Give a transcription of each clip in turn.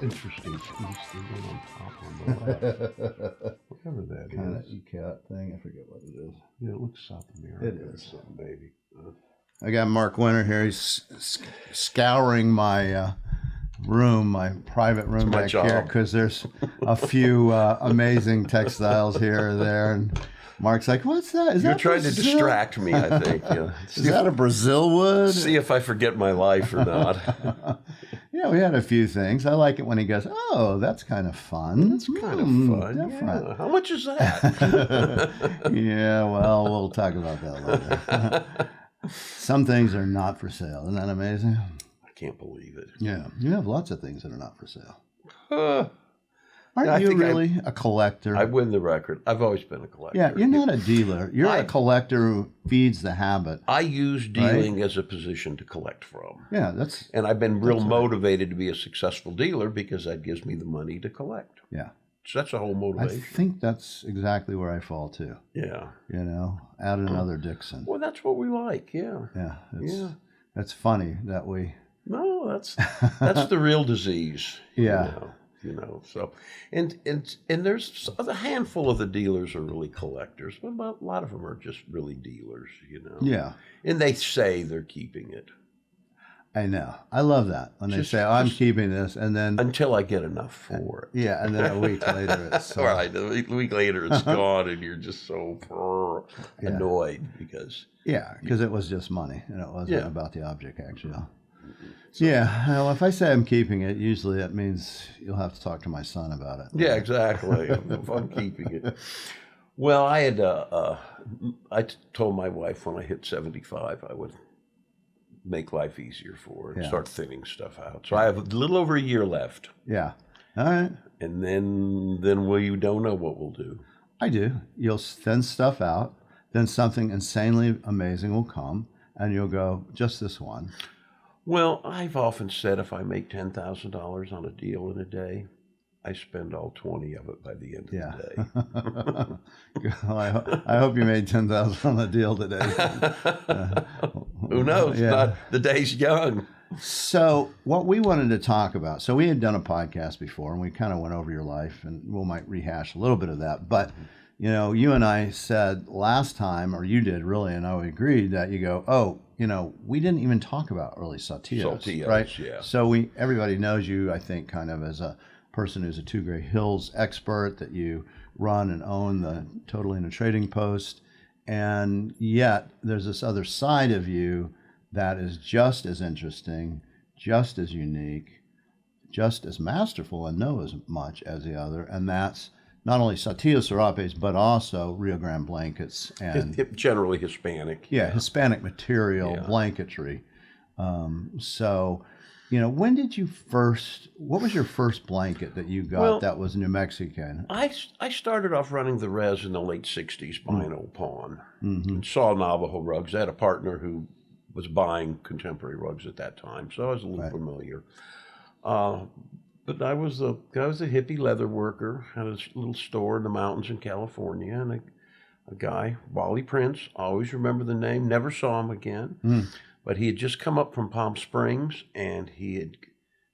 interesting piece they went on top on the left. Whatever that kind of is. ECAT thing. I forget what it is. Yeah, it looks South American. It is. Or something, maybe. I got Mark Winter here. He's scouring my room, my private room back here, because there's a few amazing textiles here or there. And Mark's like, "What's that? You're trying to distract me, I think. Yeah. Is that a Brazil wood? See if I forget my life or not." Yeah, we had a few things. I like it when he goes, "Oh, that's kind of fun. That's kind of fun. Different. Yeah. How much is that?" Yeah, well, we'll talk about that later. Some things are not for sale. Isn't that amazing? I can't believe it. Yeah, you have lots of things that are not for sale. Aren't you really a collector? I win the record. I've always been a collector. Yeah, you're not a dealer. You're a collector who feeds the habit. I use dealing as a position to collect from. Yeah, and I've been real motivated to be a successful dealer because that gives me the money to collect. Yeah. So that's a whole motivation. I think that's exactly where I fall too. Yeah. You know, add another Dixon. Well, that's what we like. Yeah. Yeah. It's funny that we. No, that's the real disease. Yeah. You know, so and there's a handful of the dealers are really collectors, but a lot of them are just really dealers, you know. Yeah. And they say they're keeping it. I know. I love that when they say, "I'm keeping this," and then until I get enough for it. Yeah, and then a week later it's right. A week later it's gone, and you're just so annoyed because it was just money and it wasn't about the object actually. So, well, if I say I'm keeping it, usually that means you'll have to talk to my son about it. Yeah, exactly. If I'm keeping it. Well, I had I told my wife when I hit 75 I would make life easier for her and start thinning stuff out. So I have a little over a year left. Yeah. All right. And then we don't know what we'll do. I do. You'll thin stuff out, then something insanely amazing will come, and you'll go, just this one. Well, I've often said if I make $10,000 on a deal in a day, I spend all 20 of it by the end of the day. Well, I hope you made $10,000 on the deal today. Who knows? The day's young. So what we wanted to talk about, so we had done a podcast before and we kind of went over your life and we might rehash a little bit of that. But, you know, you and I said last time, or you did really, and I agreed that you go, oh, you know, we didn't even talk about early Saltillos, right? Yeah. So everybody knows you, I think, kind of as a person who's a Two Gray Hills expert, that you run and own the Totally in a Trading Post. And yet there's this other side of you that is just as interesting, just as unique, just as masterful and know as much as the other. And that's not only Saltillo Sarapes, but also Rio Grande blankets and generally Hispanic. Yeah, Hispanic material, blanketry. So, you know, when did you what was your first blanket that you got that was New Mexican? I started off running the res in the late 60s buying old pawn and saw Navajo rugs. I had a partner who was buying contemporary rugs at that time, so I was a little familiar. But I was a hippie leather worker, had a little store in the mountains in California, and a guy, Wally Prince, always remember the name, never saw him again. But he had just come up from Palm Springs, and he had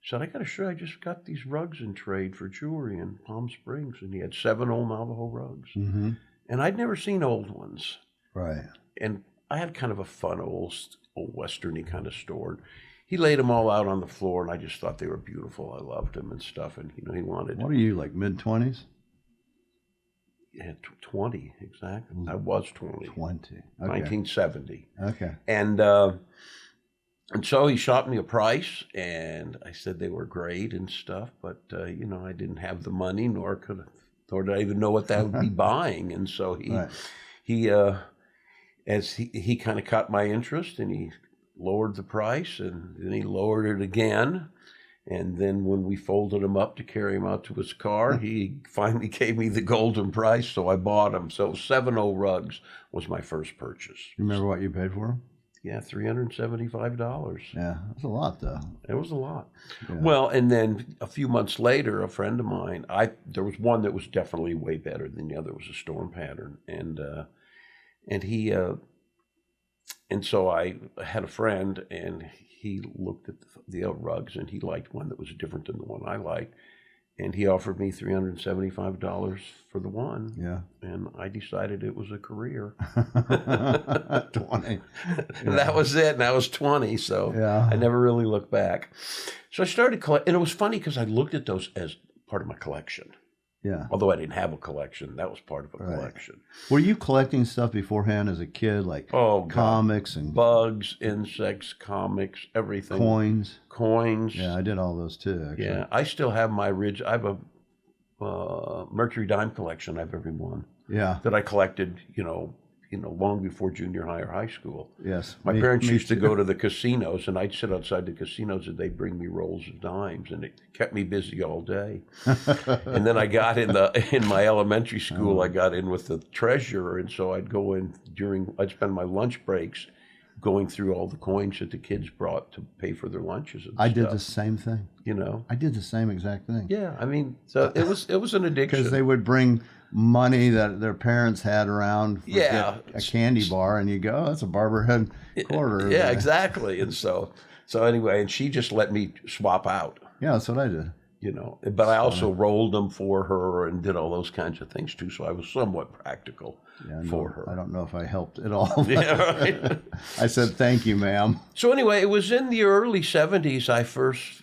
said, I just got these rugs in trade for jewelry in Palm Springs. And he had 7 old Navajo rugs. And I'd never seen old ones. Right. And I had kind of a fun old Western-y kind of store. He laid them all out on the floor, and I just thought they were beautiful. I loved them and stuff, and, you know, he wanted... What are you, like mid-20s? Yeah, 20, exactly. I was 20. 20. Okay. 1970. Okay. And so he shot me a price, and I said they were great and stuff, but, you know, I didn't have the money, nor did I even know what that would be buying. And so he kind of caught my interest, and he lowered the price, and then he lowered it again. And then when we folded him up to carry him out to his car, he finally gave me the golden price, so I bought him. So 7 rugs was my first purchase. You remember what you paid for them? Yeah, $375. Yeah, that's a lot, though. It was a lot. Yeah. Well, and then a few months later, a friend of mine, there was one that was definitely way better than the other. It was a storm pattern, and he And so I had a friend, and he looked at the rugs, and he liked one that was different than the one I liked. And he offered me $375 for the one. Yeah. And I decided it was a career. 20. That was it. And I was 20. So Yeah. I never really looked back. So I started collecting. And it was funny because I looked at those as part of my collection. Yeah. Although I didn't have a collection, that was part of a Right. collection. Were you collecting stuff beforehand as a kid, like comics and bugs, insects, comics, everything. Coins. Yeah, I did all those too, actually. Yeah, I still have my I have a Mercury dime collection. I have every one. Yeah. That I collected, long before junior high or high school. Yes. My parents used to go to the casinos, and I'd sit outside the casinos, and they'd bring me rolls of dimes, and it kept me busy all day. And then I got in my elementary school, I got in with the treasurer, and so I'd go in I'd spend my lunch breaks going through all the coins that the kids brought to pay for their lunches and I stuff. did the same thing. I did the same exact thing. Yeah, I mean, so it was an addiction. Because they would bring money that their parents had around for Yeah. a candy bar, and you go, oh, that's a barber head quarter. Yeah, exactly. And so anyway, and she just let me swap out. Yeah, that's what I did. But I also rolled them for her and did all those kinds of things too. So I was somewhat practical for her. I don't know if I helped at all. Yeah, right. I said, thank you, ma'am. So anyway, it was in the early 70s I first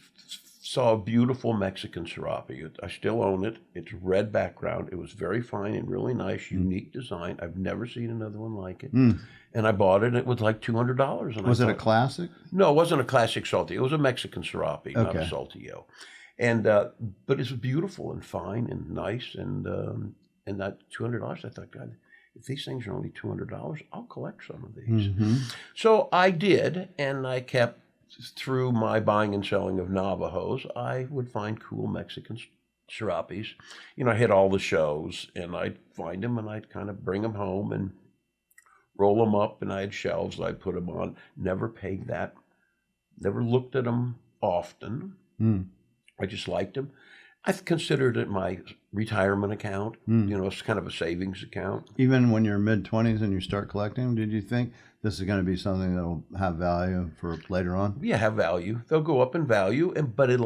saw a beautiful Mexican Serape. I still own it. It's red background. It was very fine and really nice, unique design. I've never seen another one like it. And I bought it, and it was like $200. And was it a classic? No, it wasn't a classic Saltillo. It was a Mexican Serape, not a Saltillo. And but it's beautiful and fine and nice, and that $200. I thought, God, if these things are only $200, I'll collect some of these. Mm-hmm. So I did, and I kept through my buying and selling of Navajos. I would find cool Mexican Serapes. I hit all the shows, and I'd find them, and I'd kind of bring them home and roll them up, and I had shelves I'd put them on. Never paid that. Never looked at them often. I just liked them. I considered it my retirement account. It's kind of a savings account. Even when you're mid-20s and you start collecting, did you think this is going to be something that will have value for later on? Yeah, have value. They'll go up in value, but it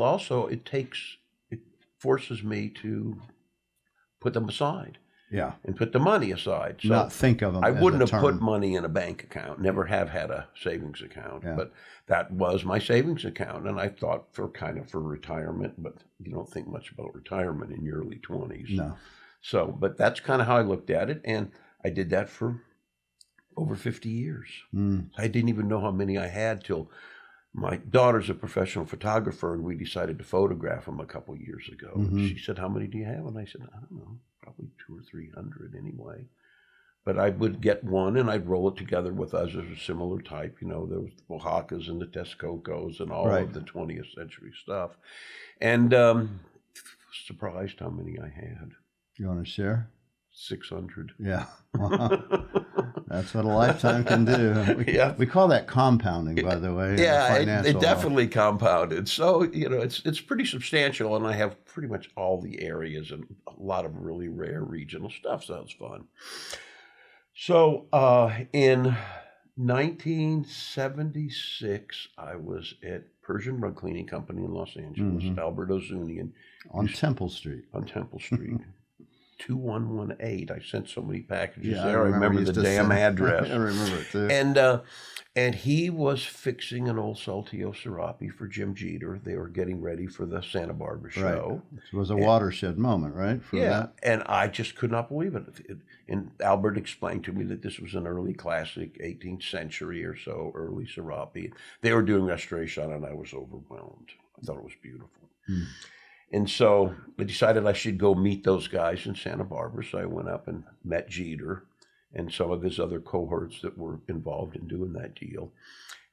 forces me to put them aside. Yeah. And put the money aside. So not think of them I as wouldn't a have put term. money in a bank account. Never have had a savings account. Yeah. But that was my savings account. And I thought for retirement, but you don't think much about retirement in your early 20s. No. So, but that's kind of how I looked at it. And I did that for over 50 years. I didn't even know how many I had till my daughter's a professional photographer, and we decided to photograph them a couple years ago. And she said, how many do you have? And I said, I don't know, probably 200 or 300 anyway. But I would get one, and I'd roll it together with others of a similar type. There was the Oaxacas and the Texcocos and all of the 20th century stuff. And surprised how many I had. You want to share? 600. Yeah. That's what a lifetime can do. We call that compounding, by the way. Yeah, it definitely compounded. So, it's pretty substantial, and I have pretty much all the areas and a lot of really rare regional stuff, so it's fun. So, in 1976, I was at Persian Rug Cleaning Company in Los Angeles, Albert Ozunian. On Temple Street. 2118. I sent so many packages Yeah, there. I remember the damn address. I remember it too. And he was fixing an old Saltillo Serape for Jim Jeter. They were getting ready for the Santa Barbara show. Right. It was a watershed moment, right? For that. And I just could not believe it. And Albert explained to me that this was an early classic, 18th century or so, early Serape. They were doing restoration, and I was overwhelmed. I thought it was beautiful. And so I decided I should go meet those guys in Santa Barbara. So I went up and met Jeter and some of his other cohorts that were involved in doing that deal.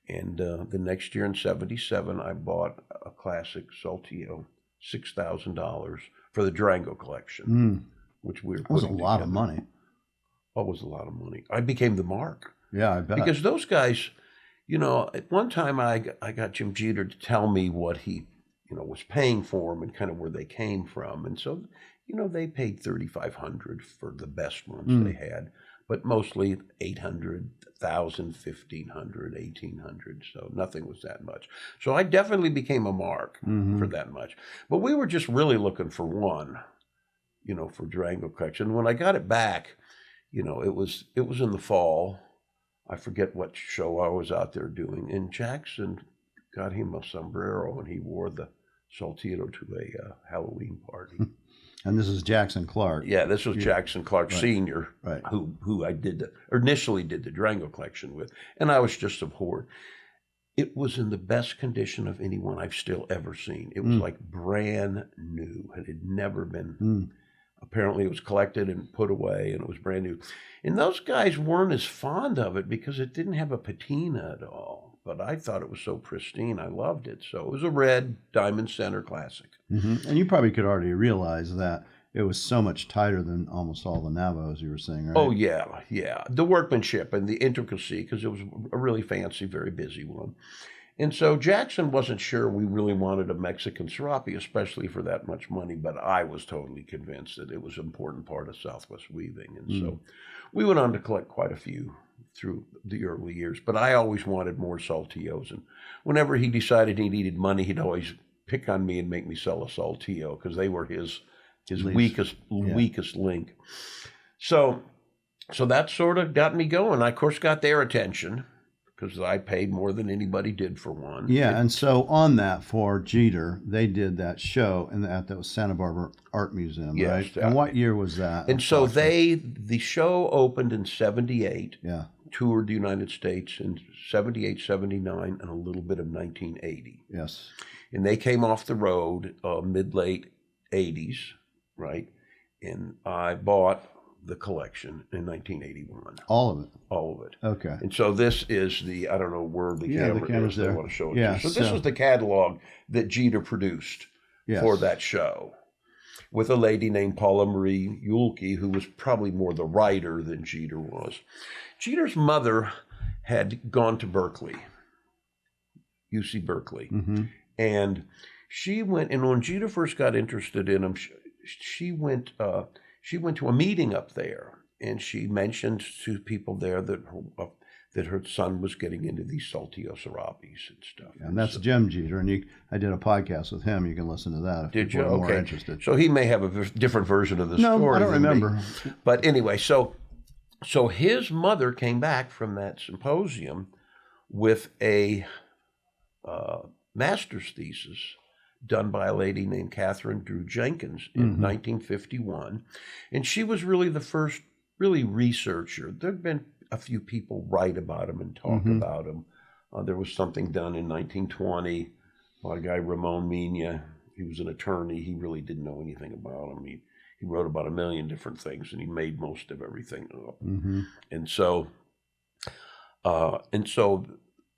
And the next year in 77, I bought a classic Saltillo, $6,000 for the Durango collection, which we were putting That was a lot of together. money. That was a lot of money. I became the mark. Yeah, I bet. Because those guys, at one time I got Jim Jeter to tell me what he was paying for them and kind of where they came from. And so, they paid $3,500 for the best ones they had. but mostly 800, 1,000, 1,500, 1,800. So nothing was that much. So I definitely became a mark for that much. But we were just really looking for one, for Durango collection. When I got it back, it was in the fall. I forget what show I was out there doing. And Jackson got him a sombrero, and he wore the Saltillo to a Halloween party. And this is Jackson Clark. Yeah, this was Jackson Clark Sr., right. who I initially did the Durango collection with, and I was just abhorred. It was in the best condition of anyone I've still ever seen. It was like brand new. It had never been. Apparently, it was collected and put away, and it was brand new. And those guys weren't as fond of it because it didn't have a patina at all. But I thought it was so pristine. I loved it. So it was a red diamond center classic. And you probably could already realize that it was so much tighter than almost all the Navajos you were saying, right? Oh, yeah. The workmanship and the intricacy, because it was a really fancy, very busy one. And so Jackson wasn't sure we really wanted a Mexican Serape, especially for that much money, but I was totally convinced that it was an important part of Southwest weaving. And so we went on to collect quite a few through the early years, but I always wanted more Saltillos. And whenever he decided he needed money, he'd always pick on me and make me sell a Saltillo because they were his weakest link. So that sort of got me going. I, of course, got their attention because I paid more than anybody did for one. Yeah, and so on that, for Jeter, they did that show that was Santa Barbara Art Museum, right? And what year was that? And so the show opened in 78. Yeah. Toured the United States in 78, 79, and a little bit of 1980. Yes. And they came off the road mid-late 80s, right? And I bought the collection in 1981. All of it? All of it. Okay. And so this is I don't know where the camera is. There. I want to show it to you. So this was the catalog that Jeter produced for that show with a lady named Paula Marie Yulke, who was probably more the writer than Jeter was. Jeter's mother had gone to Berkeley, UC Berkeley. And she went, and when Jeter first got interested in him, she went to a meeting up there, and she mentioned to people there that her son was getting into these Saltillo Sarapes and stuff. And that's Jim Jeter, and I did a podcast with him. You can listen to that if did you? Are more Okay. interested. So he may have a different version of the story. No, I don't remember. But anyway, so his mother came back from that symposium with a master's thesis done by a lady named Catherine Drew Jenkins in 1951. And she was really the first researcher. There'd been a few people write about him and talk about him. There was something done in 1920 by a guy, Ramon Mina. He was an attorney. He really didn't know anything about him. He wrote about a million different things, and he made most of everything up. And so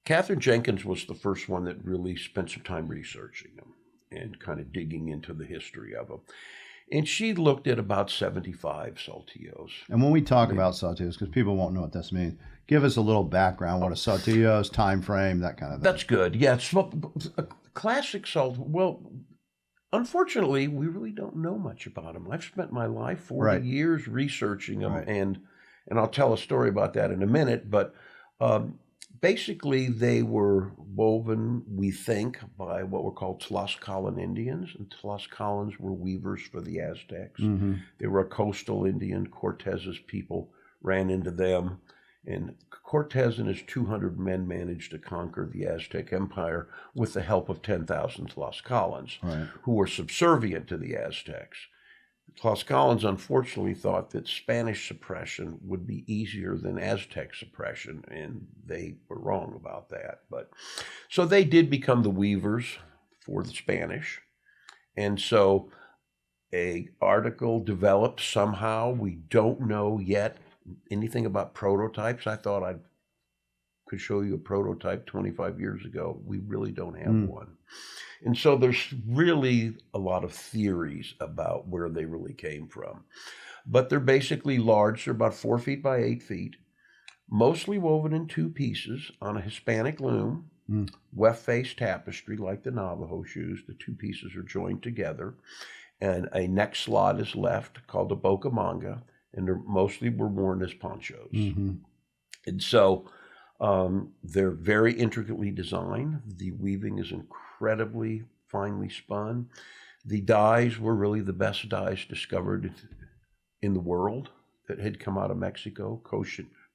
Catherine Jenkins was the first one that really spent some time researching him and kind of digging into the history of him. And she looked at about 75 Saltillos. And when we talk about Saltillos, because people won't know what this means, give us a little background, what a Saltillo is, time frame, that kind of thing. That's good. Yeah, a classic Saltillo. Well, unfortunately, we really don't know much about them. I've spent my life 40 years researching them, and I'll tell a story about that in a minute, but basically, they were woven, we think, by what were called Tlaxcalan Indians, and Tlaxcalans were weavers for the Aztecs. They were a coastal Indian. Cortez's people ran into them, and Cortez and his 200 men managed to conquer the Aztec Empire with the help of 10,000 Tlaxcalans, who were subservient to the Aztecs. Tlaxcalans unfortunately thought that Spanish suppression would be easier than Aztec suppression, and they were wrong about that. But so they did become the weavers for the Spanish, and so an article developed somehow. We don't know yet anything about prototypes. I thought I could show you a prototype 25 years ago. We really don't have one. And so there's really a lot of theories about where they really came from. But they're basically large. They're about 4 feet by 8 feet, mostly woven in two pieces on a Hispanic loom, weft-face tapestry like the Navajo shoes. The two pieces are joined together, and a neck slot is left called a bocamanga, and they're mostly were worn as ponchos. Mm-hmm. And so they're very intricately designed. The weaving is incredibly finely spun. The dyes were really the best dyes discovered in the world that had come out of Mexico,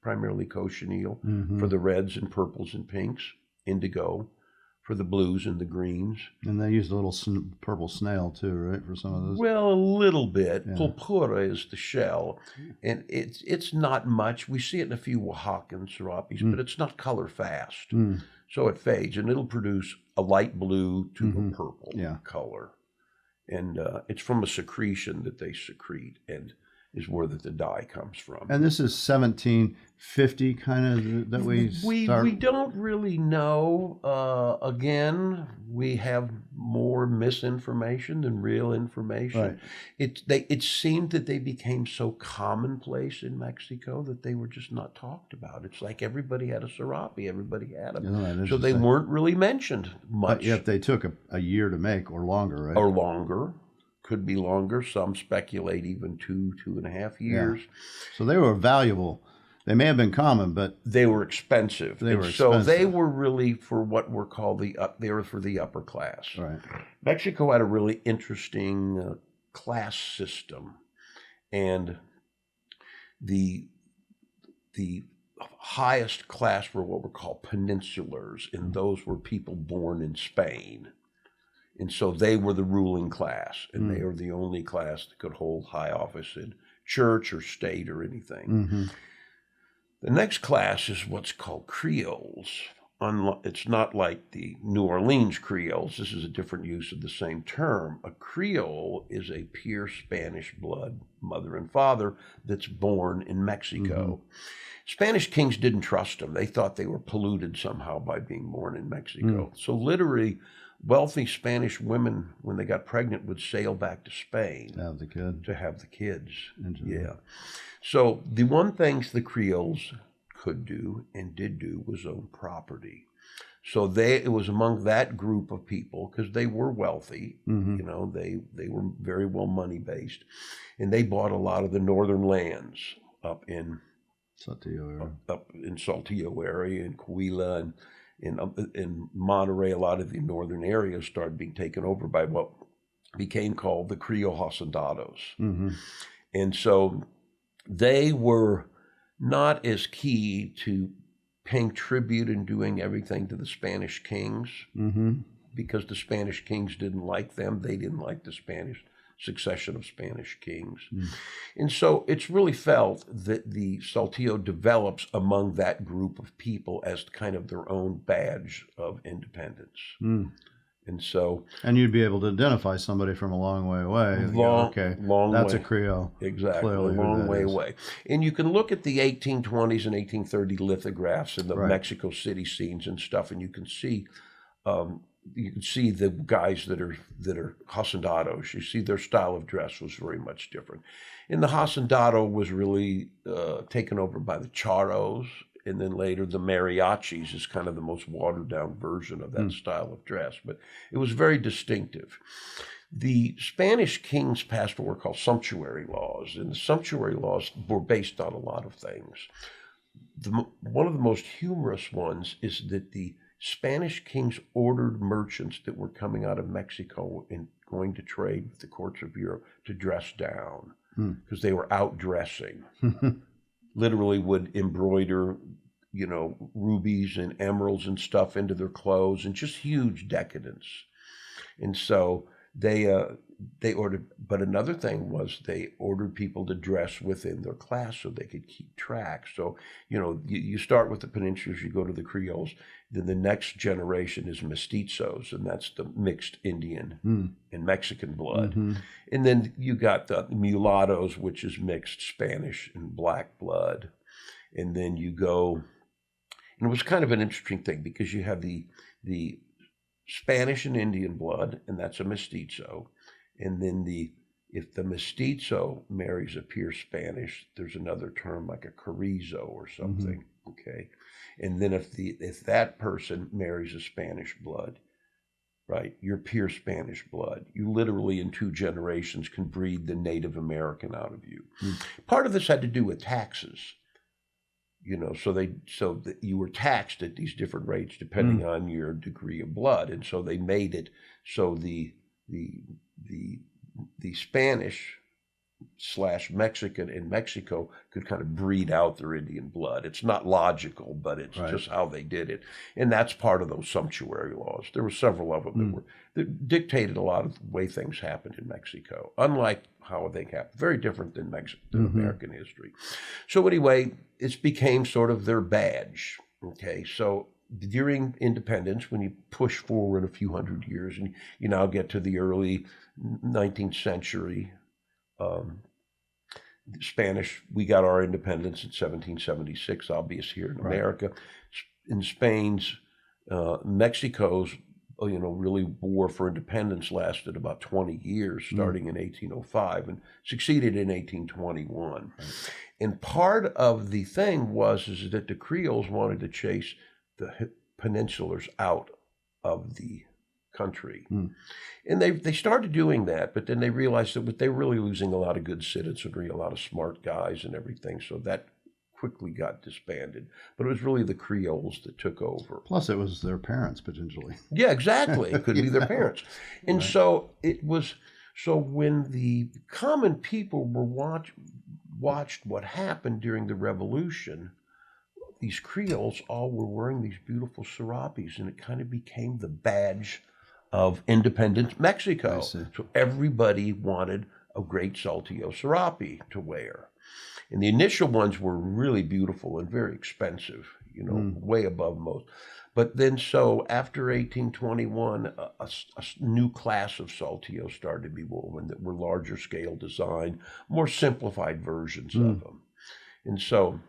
primarily cochineal for the reds and purples and pinks, indigo for the blues and the greens. And they used a little purple snail too, right, for some of those? Well, a little bit. Yeah. Pulpura is the shell, and it's not much. We see it in a few Oaxacan Serapes, but it's not color fast. So it fades, and it'll produce a light blue to a purple color. And it's from a secretion that they secrete, and is where the dye comes from. And this is 1750 kind of that we start? We don't really know. Again, we have more misinformation than real information. Right. It seemed that they became so commonplace in Mexico that they were just not talked about. It's like everybody had a serape, everybody had them. So they weren't really mentioned much. But yet they took a year to make or longer, right? Or longer. Could be longer. Some speculate even 2.5 years. Yeah. So they were valuable. They may have been common, but they were expensive. So they were really for what were called they were for the upper class. Right. Mexico had a really interesting class system, and the highest class were what were called peninsulars, and those were people born in Spain. And so they were the ruling class, and they were the only class that could hold high office in church or state or anything. The next class is what's called Creoles. It's not like the New Orleans Creoles. This is a different use of the same term. A Creole is a pure Spanish blood mother and father that's born in Mexico. Spanish kings didn't trust them. They thought they were polluted somehow by being born in Mexico. So literally, wealthy Spanish women, when they got pregnant, would sail back to Spain to have the kids. Yeah. So the one things the Creoles could do and did do was own property. So it was among that group of people, because they were wealthy. You know, they were very well money based, and they bought a lot of the northern lands up in Saltillo area, in Coahuila, and in Monterey. A lot of the northern areas started being taken over by what became called the Creole hacendados. And so they were not as key to paying tribute and doing everything to the Spanish kings, because the Spanish kings didn't like them. They didn't like the Spanish succession of Spanish kings. And so it's really felt that the Saltillo develops among that group of people as kind of their own badge of independence. And so... And you'd be able to identify somebody from a long way away. That's a Creole. Exactly, clearly a long way away. And you can look at the 1820s and 1830 lithographs in the Mexico City scenes and stuff, and you can see the guys that are hacendados. You see their style of dress was very much different. And the hacendado was really taken over by the charros, and then later the mariachis is kind of the most watered down version of that style of dress. But it was very distinctive. The Spanish kings passed what were called sumptuary laws, and the sumptuary laws were based on a lot of things. One of the most humorous ones is that the Spanish kings ordered merchants that were coming out of Mexico and going to trade with the courts of Europe to dress down, because they were outdressing. Literally would embroider, rubies and emeralds and stuff into their clothes, and just huge decadence. And so they ordered, but another thing was they ordered people to dress within their class so they could keep track. So, you start with the peninsulars, you go to the Creoles, then the next generation is mestizos, and that's the mixed Indian and Mexican blood. And then you got the mulattoes, which is mixed Spanish and black blood. And then you go, and it was kind of an interesting thing, because you have the Spanish and Indian blood, and that's a mestizo. And then if the mestizo marries a pure Spanish, there's another term like a carrizo or something. Okay. And then if that person marries a Spanish blood, right? You're pure Spanish blood. You literally in 2 generations can breed the Native American out of you. Part of this had to do with taxes, so that you were taxed at these different rates depending on your degree of blood, and so they made it so the Spanish / Mexican in Mexico could kind of breed out their Indian blood. It's not logical, but it's just how they did it. And that's part of those sumptuary laws. There were several of them that dictated a lot of the way things happened in Mexico, unlike how they happened. Very different than American history. So anyway, it became sort of their badge. Okay, so during independence, when you push forward a few hundred years and you now get to the early 19th century, Spanish, we got our independence in 1776, obvious here in America. In Spain's, Mexico's, really war for independence lasted about 20 years, starting in 1805 and succeeded in 1821. And part of the thing is that the Creoles wanted to chase the peninsulars out of the country. And they started doing that, but then they realized that they were really losing a lot of good citizenry, a lot of smart guys and everything, so that quickly got disbanded. But it was really the Creoles that took over. Plus it was their parents, potentially. Yeah, exactly. It could be their parents. And so when the common people were watched what happened during the Revolution, these Creoles all were wearing these beautiful Serapes, and it kind of became the badge of independent Mexico. So everybody wanted a great Saltillo Serape to wear. And the initial ones were really beautiful and very expensive, way above most. But then after 1821, a new class of Saltillo started to be woven that were larger scale design, more simplified versions of them. And so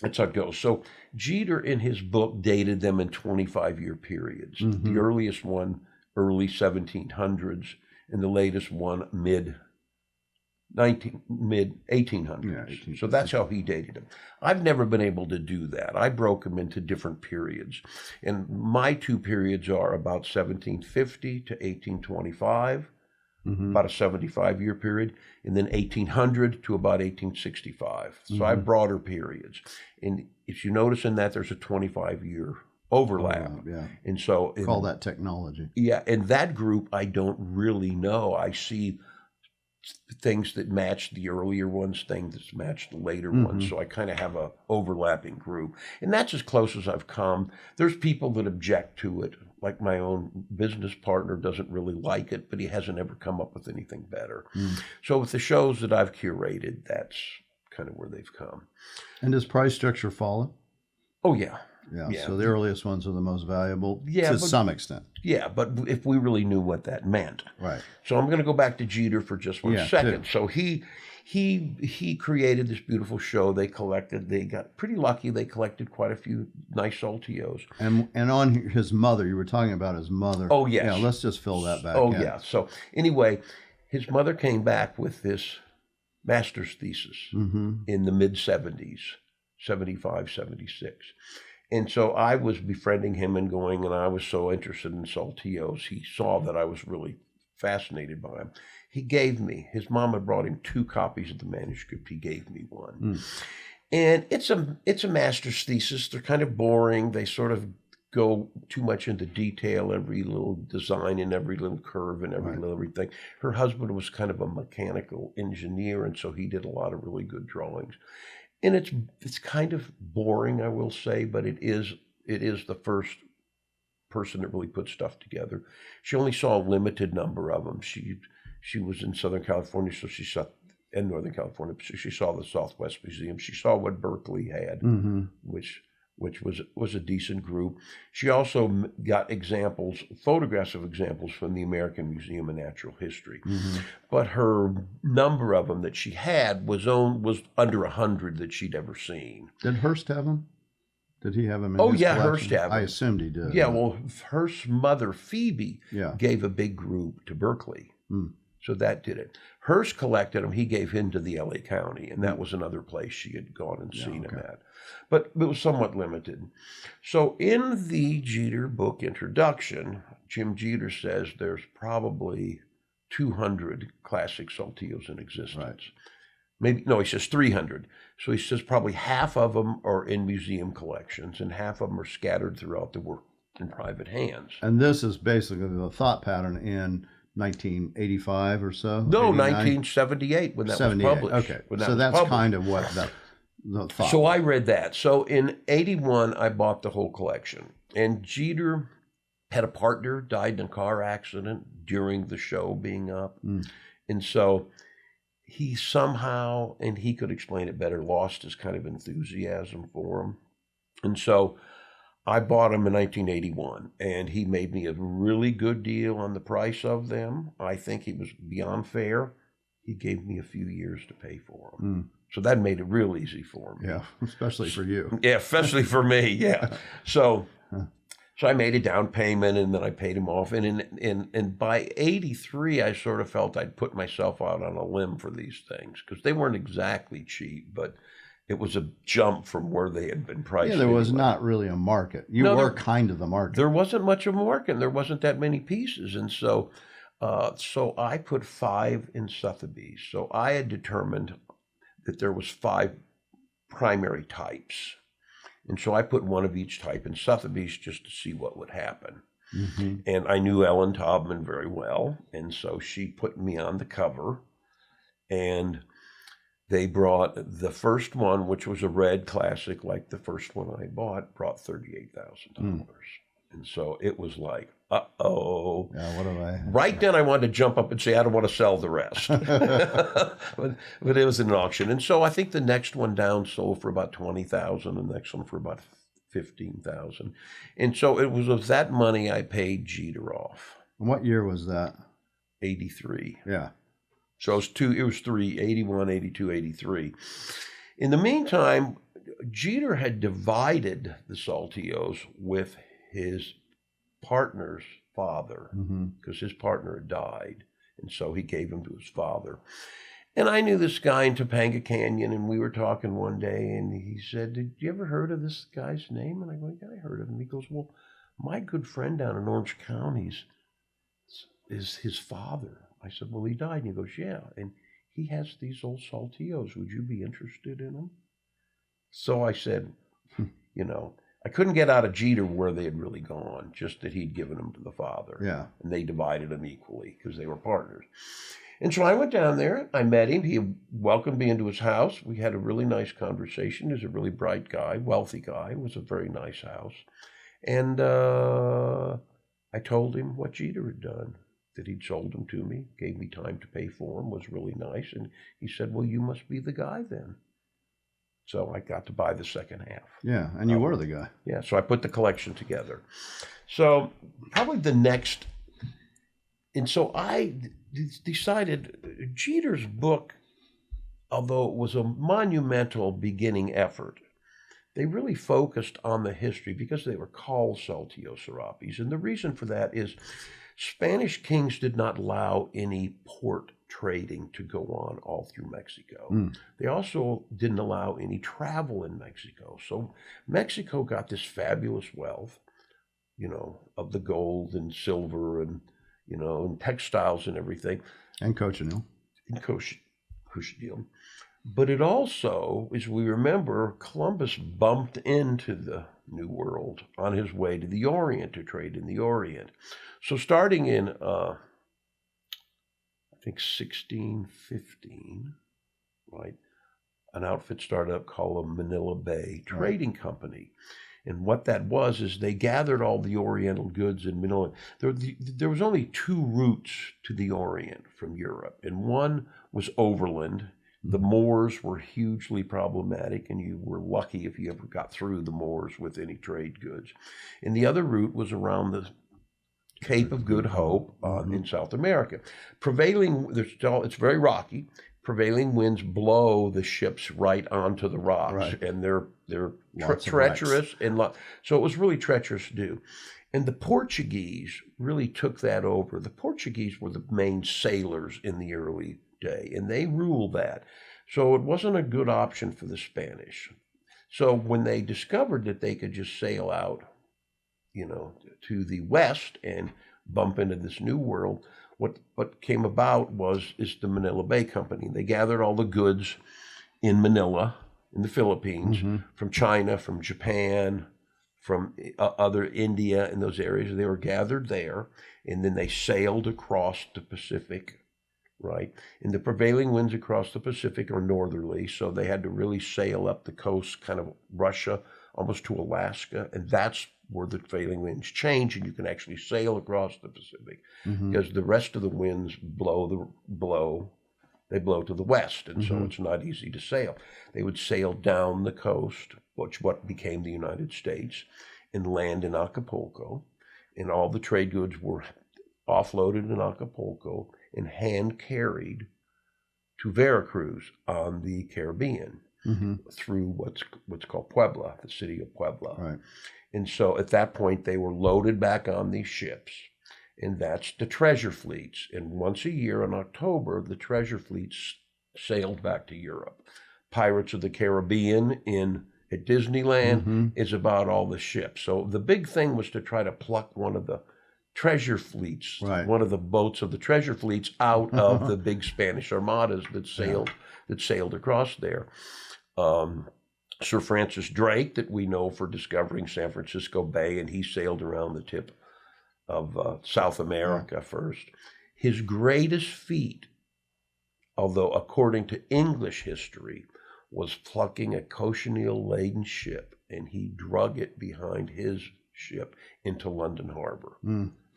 that's how it goes. So Jeter in his book dated them in 25-year periods. The earliest one, early 1700s, and the latest one, mid 1800s. So that's how he dated them. I've never been able to do that. I broke them into different periods. And my 2 periods are about 1750 to 1825, about a 75-year period, and then 1800 to about 1865. So I have broader periods. And if you notice in that, there's a 25-year overlap. And so call that technology. Yeah, and that group I don't really know. I see things that match the earlier ones, things that match the later ones. So I kind of have a overlapping group. And that's as close as I've come. There's people that object to it. Like my own business partner doesn't really like it, but he hasn't ever come up with anything better. So with the shows that I've curated, that's kind of where they've come. And does price structure follow? Oh, yeah. Yeah, so the earliest ones are the most valuable to some extent. Yeah, but if we really knew what that meant. Right. So I'm going to go back to Jeter for just one second. So he created this beautiful show. They got pretty lucky. They collected quite a few nice Saltillos. And on his mother, you were talking about his mother. Oh, yes. Yeah, let's just fill that back in. Oh, yeah. So anyway, his mother came back with this master's thesis in the mid-70s, 75, 76. And so I was befriending him and I was so interested in Saltillos. He saw that I was really fascinated by him. His mom had brought him 2 copies of the manuscript. He gave me one. And it's a master's thesis. They're kind of boring. They sort of go too much into detail, every little design and every little curve and every little everything. Her husband was kind of a mechanical engineer, and so he did a lot of really good drawings. And it's kind of boring, I will say, but it is the first person that really put stuff together. She only saw a limited number of them. She was in Southern California, so she saw in Northern California, so she saw the Southwest Museum. She saw what Berkeley had, which was a decent group. She also got photographs of examples from the American Museum of Natural History. But her number of them that she had was under 100 that she'd ever seen. Did Hearst have them? Did he have them in his collection? Hearst had them. I assumed he did. Yeah, well, Hearst's mother, Phoebe, gave a big group to Berkeley. So that did it. Hearst collected them. He gave him to the LA County, and that was another place she had gone and seen him at. But it was somewhat limited. So in the Jeter book introduction, Jim Jeter says there's probably 200 classic Saltillos in existence. Right. Maybe, no, he says 300. So he says probably half of them are in museum collections and half of them are scattered throughout the world in private hands. And this is basically the thought pattern in 1985 or so? No, 89? 1978 when that was published. Okay, so that's kind of what the thought. So I read that. So in 81, I bought the whole collection. And Jeter had a partner, died in a car accident during the show being up. And so he somehow, and he could explain it better, lost his kind of enthusiasm for him. And so I bought them in 1981, and he made me a really good deal on the price of them. I think he was beyond fair. He gave me a few years to pay for them. So that made it real easy for me. Yeah, especially for you. Yeah, especially for me, yeah. So I made a down payment, and then I paid him off. And by 83, I sort of felt I'd put myself out on a limb for these things, because they weren't exactly cheap, but it was a jump from where they had been priced. Yeah, there was not really a market. You were kind of the market. There wasn't much of a market, and there wasn't that many pieces. And so I put 5 in Sotheby's. So I had determined that there was 5 primary types. And so I put one of each type in Sotheby's just to see what would happen. And I knew Ellen Taubman very well. And so she put me on the cover, and they brought the first one, which was a red classic, like the first one I bought, brought $38,000. And so it was like, uh-oh. Yeah, what have I? Right then I wanted to jump up and say, I don't want to sell the rest. but it was an auction. And so I think the next one down sold for about $20,000, the next one for about $15,000. And so it was of that money I paid Jeter off. And what year was that? 83. Yeah. So it was 3, 81, 82, 83. In the meantime, Jeter had divided the Saltillos with his partner's father, because his partner had died, and so he gave him to his father. And I knew this guy in Topanga Canyon, and we were talking one day, and he said, "Did you ever heard of this guy's name?" And I go, "Yeah, I heard of him." He goes, "Well, my good friend down in Orange County is his father." I said, "Well, he died." And he goes, "Yeah, and he has these old Saltillos. Would you be interested in them?" So I said, I couldn't get out of Jeter where they had really gone, just that he'd given them to the father. Yeah. And they divided them equally because they were partners. And so I went down there. I met him. He welcomed me into his house. We had a really nice conversation. He was a really bright guy, wealthy guy. It was a very nice house. And I told him what Jeter had done, that he'd sold them to me, gave me time to pay for them, was really nice. And he said, "Well, you must be the guy then." So I got to buy the second half. Yeah, and you were the guy. Yeah, so I put the collection together. So probably the next, and so I decided Jeter's book, although it was a monumental beginning effort, they really focused on the history because they were called Saltillo Sarapes. And the reason for that is Spanish kings did not allow any port trading to go on all through Mexico. They also didn't allow any travel in Mexico. So Mexico got this fabulous wealth, of the gold and silver and, and textiles and everything. And cochineal. Cochineal. But it also, as we remember, Columbus bumped into the New World on his way to the Orient to trade in the Orient. So starting in, I think 1615, right, an outfit started up called a Manila Bay Trading Company. And what that was is they gathered all the Oriental goods in Manila. There was only 2 routes to the Orient from Europe, and one was overland. The Moors were hugely problematic, and you were lucky if you ever got through the Moors with any trade goods. And the other route was around the Cape of Good Hope in South America. It's very rocky. Prevailing winds blow the ships right onto the rocks, and they're treacherous so it was really treacherous to do. And the Portuguese really took that over. The Portuguese were the main sailors in the early day, and they ruled that. So it wasn't a good option for the Spanish. So when they discovered that they could just sail out, to the west and bump into this new world. What came about is the Manila Bay Company. They gathered all the goods in Manila, in the Philippines, from China, from Japan, from other India and those areas. They were gathered there, and then they sailed across the Pacific, right? And the prevailing winds across the Pacific are northerly, so they had to really sail up the coast, kind of Russia, almost to Alaska, and that's where the prevailing winds change, and you can actually sail across the Pacific because the rest of the winds blow to the west, and so it's not easy to sail. They would sail down the coast, what became the United States, and land in Acapulco, and all the trade goods were offloaded in Acapulco and hand carried to Veracruz on the Caribbean through what's called Puebla, the city of Puebla. Right. And so at that point, they were loaded back on these ships, and that's the treasure fleets. And once a year in October, the treasure fleets sailed back to Europe. Pirates of the Caribbean at Disneyland is about all the ships. So the big thing was to try to pluck one of the treasure fleets, one of the boats of the treasure fleets out of the big Spanish armadas that sailed across there. Sir Francis Drake, that we know for discovering San Francisco Bay, and he sailed around the tip of South America first. His greatest feat, although according to English history, was plucking a cochineal-laden ship, and he drug it behind his ship into London Harbor.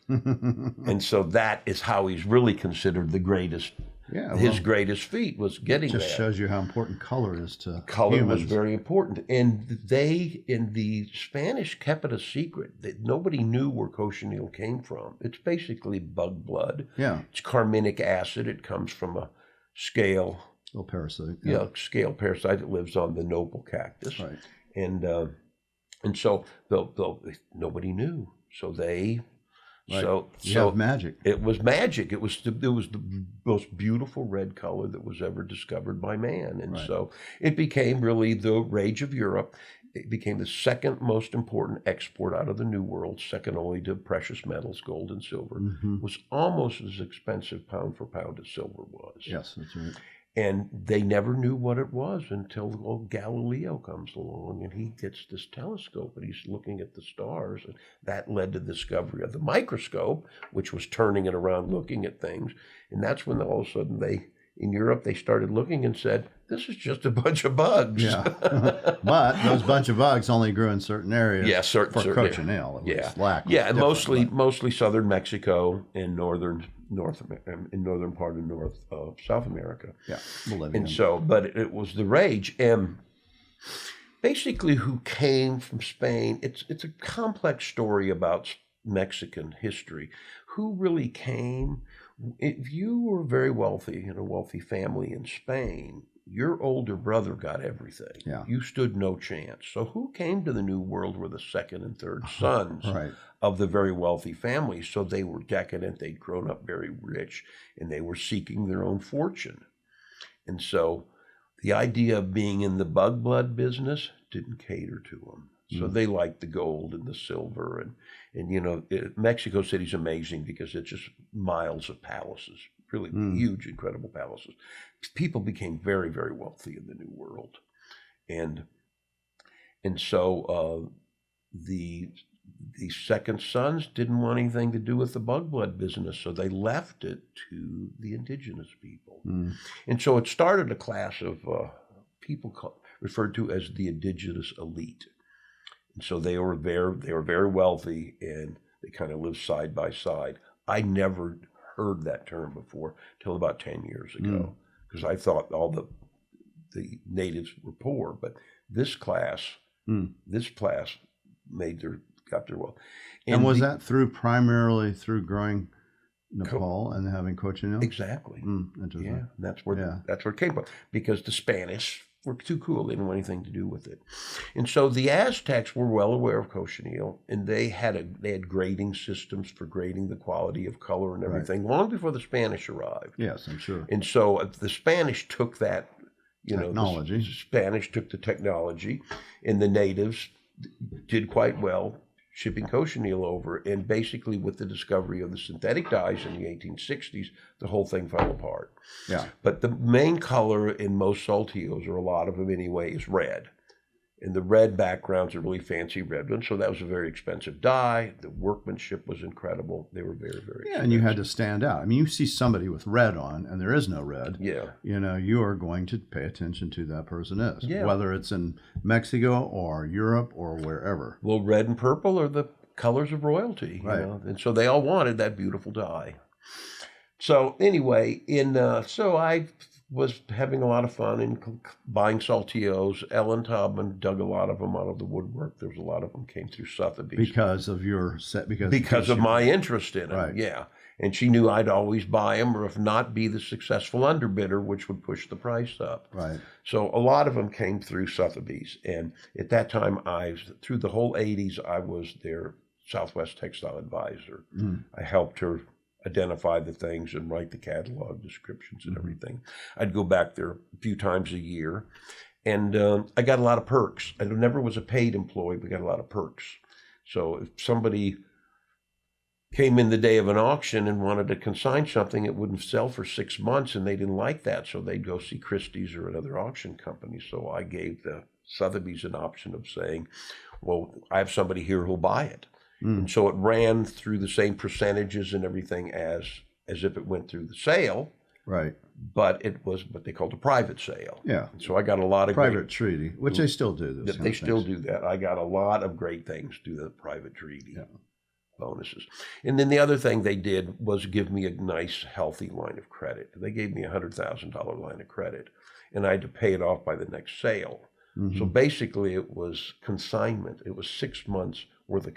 And so that is how he's really considered the greatest. Yeah, his greatest feat was getting just that. Shows you how important color is to color humans. was very important, and the Spanish kept it a secret that nobody knew where cochineal came from. It's basically bug blood. Yeah, it's carminic acid. It comes from a scale. Little parasite. Yeah, scale parasite that lives on the noble cactus. Right. And so nobody knew. So they. Right. So magic. It was magic. It was the most beautiful red color that was ever discovered by man, and so it became really the rage of Europe. It became the second most important export out of the New World, second only to precious metals, gold and silver. It was almost as expensive pound for pound as silver was. Yes, that's right. And they never knew what it was until old Galileo comes along, and he gets this telescope and he's looking at the stars, and that led to the discovery of the microscope, which was turning it around looking at things. And that's when all of a sudden in Europe they started looking and said, this is just a bunch of bugs. Yeah. But those bunch of bugs only grew in certain areas. Yeah, certain cochineal. At least. Lack and mostly southern Mexico and northern part of South America. Yeah, Bolivia. And so, but it was the rage. And basically, who came from Spain? It's a complex story about Mexican history. Who really came? If you were very wealthy in a wealthy family in Spain, your older brother got everything. Yeah. You stood no chance. So who came to the New World were the second and third sons of the very wealthy families. So they were decadent. They'd grown up very rich, and they were seeking their own fortune. And so the idea of being in the bug blood business didn't cater to them. So they liked the gold and the silver. And Mexico City's amazing because it's just miles of palaces, really huge, incredible palaces. People became very, very wealthy in the New World. And so the second sons didn't want anything to do with the bug blood business, so they left it to the indigenous people. And so it started a class of people referred to as the indigenous elite. And so they were very wealthy, and they kind of lived side by side. I never heard that term before till about 10 years ago, because I thought all the natives were poor, but this class got their wealth. And was that primarily through growing Nepal and having cochineal? Exactly. Interesting. Yeah, that's where it came from, because the Spanish were too cool. They didn't want anything to do with it. And so the Aztecs were well aware of cochineal, and they had grading systems for grading the quality of color and everything long before the Spanish arrived. Yes, I'm sure. And so the Spanish took that, technology. The Spanish took the technology, and the natives did quite well shipping cochineal over. And basically with the discovery of the synthetic dyes in the 1860s, the whole thing fell apart. Yeah. But the main color in most saltillos, or a lot of them anyway, is red. And the red backgrounds are really fancy red ones. So that was a very expensive dye. The workmanship was incredible. They were very, very expensive. And you had to stand out. I mean, you see somebody with red on and there is no red. Yeah. You are going to pay attention to who that person is, Yeah. whether it's in Mexico or Europe or wherever. Well, red and purple are the colors of royalty. Right. And so they all wanted that beautiful dye. So anyway, so I was having a lot of fun in buying saltillos. Ellen Taubman dug a lot of them out of the woodwork. There was a lot of them came through Sotheby's. Because of your set, because of my interest in it, right. Yeah. And she knew I'd always buy them, or if not, be the successful underbidder, which would push the price up. Right. So a lot of them came through Sotheby's. And at that time, through the whole 80s, I was their Southwest textile advisor. I helped her identify the things and write the catalog descriptions and everything. I'd go back there a few times a year, and I got a lot of perks. I never was a paid employee, but got a lot of perks. So if somebody came in the day of an auction and wanted to consign something, it wouldn't sell for 6 months, and they didn't like that, so they'd go see Christie's or another auction company. So I gave the Sotheby's an option of saying, well, I have somebody here who'll buy it. And so it ran through the same percentages and everything as if it went through the sale. Right. But it was what they called a private sale. Yeah. And so I got a lot of private treaty, which they still do. They still do that. I got a lot of great things through the private treaty bonuses. And then the other thing they did was give me a nice, healthy line of credit. They gave me a $100,000 line of credit, and I had to pay it off by the next sale. So basically it was consignment. It was 6 months worth of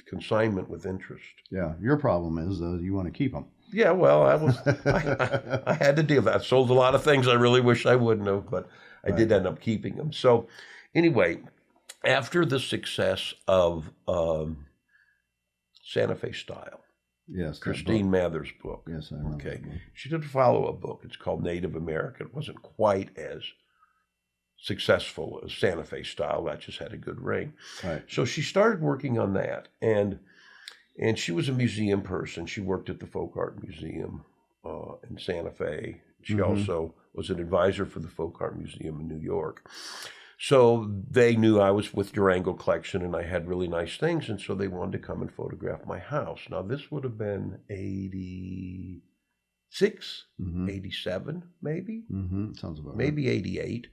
consignment with interest. Yeah, your problem is you want to keep them. Yeah, well, I had to deal with that. I sold a lot of things I really wish I wouldn't have, but I did end up keeping them. So anyway, after the success of Santa Fe Style, yes, Christine Mather's book. Yes, I remember. Okay, she did a follow-up book. It's called Native American. It wasn't quite as successful as Santa Fe Style. That just had a good ring. Right. So she started working on that, and she was a museum person. She worked at the Folk Art Museum in Santa Fe. She also was an advisor for the Folk Art Museum in New York. So they knew I was with Durango Collection and I had really nice things, and so they wanted to come and photograph my house. Now this would have been 86, 87 maybe. Sounds about maybe 88.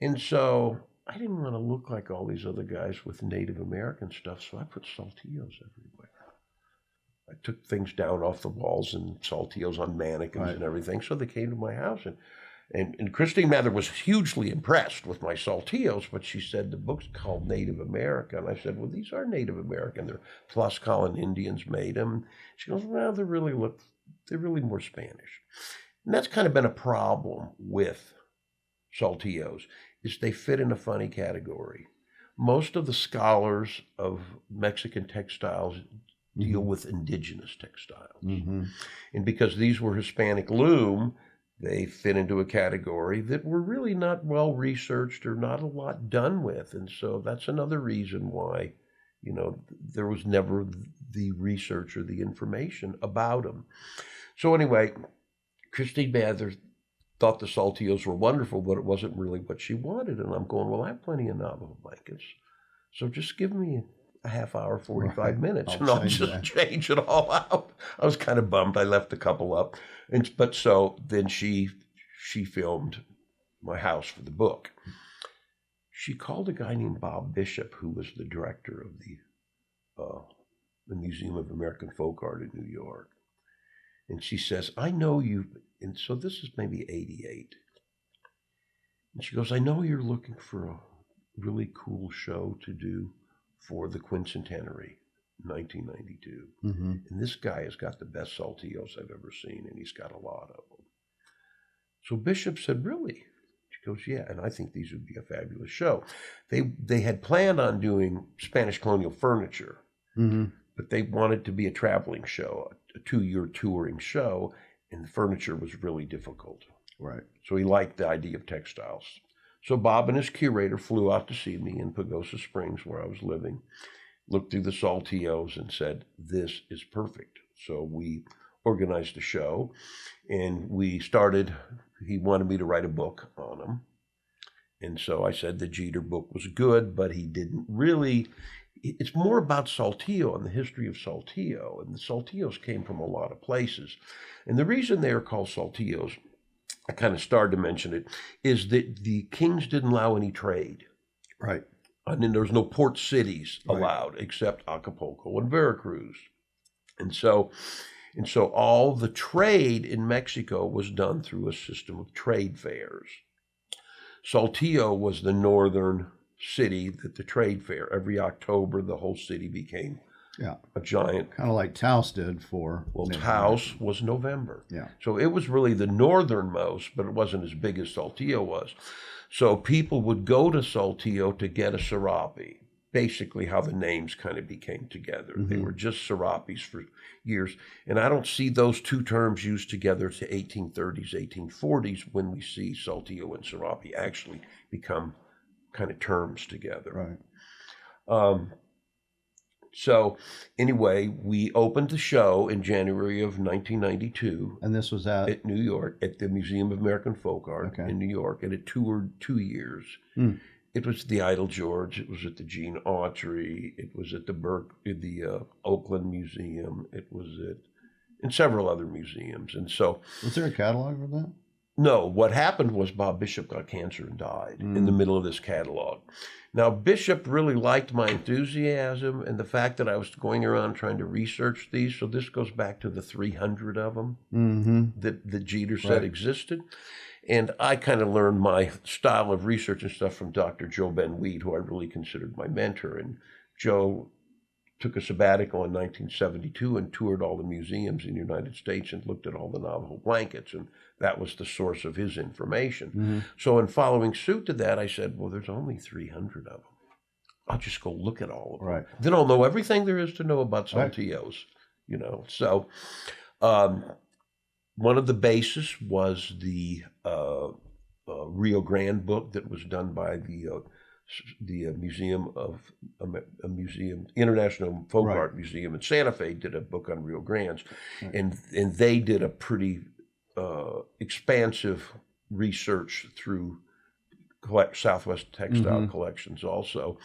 And so I didn't want to look like all these other guys with Native American stuff, so I put saltillos everywhere. I took things down off the walls and saltillos on mannequins and everything. So they came to my house, and Christine Mather was hugely impressed with my saltillos, but she said the book's called Native America. And I said, well, these are Native American. They're Tlaxcalan Indians made them. She goes, well, they're really more Spanish. And that's kind of been a problem with saltillos, is they fit in a funny category. Most of the scholars of Mexican textiles deal with indigenous textiles. And because these were Hispanic loom, they fit into a category that were really not well researched or not a lot done with. And so that's another reason why, there was never the research or the information about them. So anyway, Christine Mather thought the saltillos were wonderful, but it wasn't really what she wanted. And I'm going, well, I have plenty of Navajo blankets, so just give me a half hour, 45 minutes, and I'll just change it all out. I was kind of bummed. I left a couple up. But so then she filmed my house for the book. She called a guy named Bob Bishop, who was the director of the Museum of American Folk Art in New York. And she says, I know you, and so this is maybe 88. And she goes, I know you're looking for a really cool show to do for the quincentenary, 1992. And this guy has got the best saltillos I've ever seen, and he's got a lot of them. So Bishop said, really? She goes, yeah, and I think these would be a fabulous show. They had planned on doing Spanish colonial furniture, but they wanted to be a traveling show, a 2-year touring show, and the furniture was really difficult. Right. So he liked the idea of textiles. So Bob and his curator flew out to see me in Pagosa Springs, where I was living. looked through the Saltillos and said, this is perfect. So we organized a show, and we started, he wanted me to write a book on them. And so I said the Jeter book was good, but he didn't really, it's more about Saltillo and the history of Saltillo. And the Saltillos came from a lot of places. And the reason they are called Saltillos, I kind of started to mention it, is that the kings didn't allow any trade. Right. And then there was no port cities Right. allowed except Acapulco and Veracruz. And so all the trade in Mexico was done through a system of trade fairs. Saltillo was the northern city that the trade fair, every October, the whole city became a giant. Kind of like Taos did for... Well, Taos was November. Yeah. So it was really the northernmost, but it wasn't as big as Saltillo was. So people would go to Saltillo to get a Serape. Basically how the names kind of became together. They were just Serapes for years. And I don't see those two terms used together to 1830s, 1840s when we see Saltillo and Serape actually become kind of terms together. Right. So anyway, we opened the show in January of 1992. And this was at New York, at the Museum of American Folk Art in New York. And it toured 2 years. It was the Idle George. It was at the Gene Autry. It was at the Oakland Museum. It was in several other museums. And so, was there a catalog for that? No. What happened was Bob Bishop got cancer and died in the middle of this catalog. Now, Bishop really liked my enthusiasm and the fact that I was going around trying to research these. So this goes back to the 300 of them that Jeter said existed. And I kind of learned my style of research and stuff from Dr. Joe Ben Weed, who I really considered my mentor. And Joe took a sabbatical in 1972 and toured all the museums in the United States and looked at all the Navajo blankets. And that was the source of his information. So in following suit to that, I said, well, there's only 300 of them. I'll just go look at all of them. Right. Then I'll know everything there is to know about Saltillos, you know. So one of the bases was the Rio Grande book that was done by the International Folk Art Museum in Santa Fe. Did a book on Rio Grande, and they did a pretty expansive research through Southwest Textile Collections also.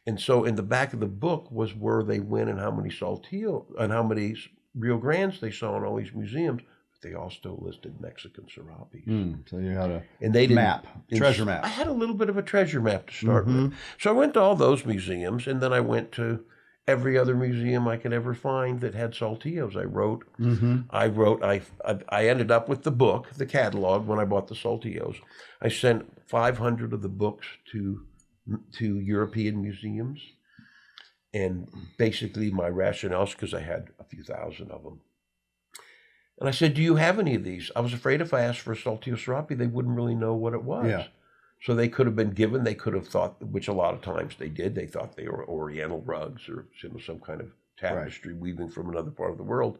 And so in the back of the book was where they went and how many Saltillo and how many Rio Grandes they saw in all these museums. They all still listed Mexican Serapes. So you had a treasure map. I had a little bit of a treasure map to start with. So I went to all those museums, and then I went to every other museum I could ever find that had Saltillos. I ended up with the book, the catalog, when I bought the Saltillos. I sent 500 of the books to European museums. And basically my rationale is because I had a few thousand of them. And I said, do you have any of these? I was afraid if I asked for a Saltillo Serape, they wouldn't really know what it was. Yeah. So they could have been given, they could have thought, which a lot of times they did, they thought they were Oriental rugs or some kind of tapestry weaving from another part of the world.